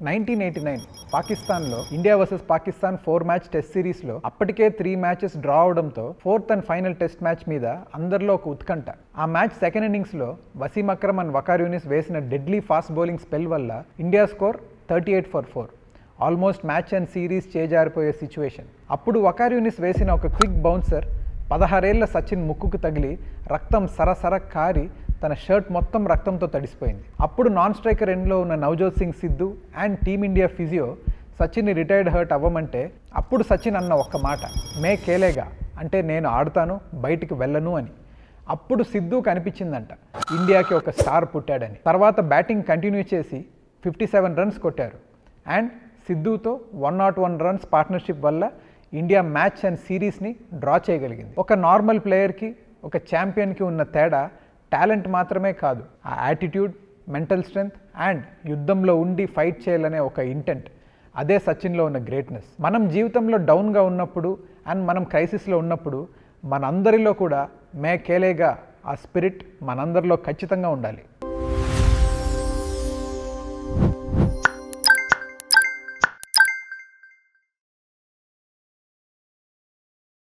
1989 పాకిస్తాన్లో India versus Pakistan 4 match test సిరీస్లో అప్పటికే 3 మ్యాచెస్ డ్రా అవడంతో fourth and final test match మీద అందరిలో ఒక ఉత్కంఠ. ఆ మ్యాచ్ సెకండ్ ఇన్నింగ్స్లో వసీం అక్రమ్ అండ్ వకార్ యూనిస్ వేసిన డెడ్లీ ఫాస్ట్ బౌలింగ్ స్పెల్ వల్ల India score 38 for 4. Almost match and series చేజారిపోయే సిచ్యువేషన్. అప్పుడు వకార్ యూనిస్ వేసిన ఒక క్విక్ బౌన్సర్ 16 ఏళ్ల సచిన్ ముక్కుకు తగిలి రక్తం సరసర కారి తన షర్ట్ మొత్తం రక్తంతో తడిసిపోయింది. అప్పుడు నాన్ స్ట్రైకర్ ఎండ్లో ఉన్న Navjot Singh Sidhu and team India physio సచిన్ని రిటైర్డ్ హర్ట్ అవ్వమంటే అప్పుడు సచిన్ అన్న ఒక్క మాట, మే కేలేగా, అంటే నేను ఆడుతాను, బయటికి వెళ్ళను అని. అప్పుడు సిద్ధుకు అనిపించిందంట ఇండియాకి ఒక స్టార్ పుట్టాడని. తర్వాత బ్యాటింగ్ కంటిన్యూ చేసి 57 రన్స్ కొట్టారు అండ్ సిద్ధుతో 101 రన్స్ పార్ట్నర్షిప్ వల్ల ఇండియా మ్యాచ్ అండ్ సిరీస్ని డ్రా చేయగలిగింది. ఒక నార్మల్ ప్లేయర్కి ఒక ఛాంపియన్కి ఉన్న తేడా టాలెంట్ మాత్రమే కాదు, ఆ యాటిట్యూడ్, మెంటల్ స్ట్రెంగ్త్ అండ్ యుద్ధంలో ఉండి ఫైట్ చేయాలనే ఒక ఇంటెంట్. అదే సచిన్లో ఉన్న గ్రేట్నెస్. మనం జీవితంలో డౌన్గా ఉన్నప్పుడు అండ్ మనం క్రైసిస్లో ఉన్నప్పుడు మనందరిలో కూడా మే కేలేగా ఆ స్పిరిట్ మనందరిలో ఖచ్చితంగా ఉండాలి.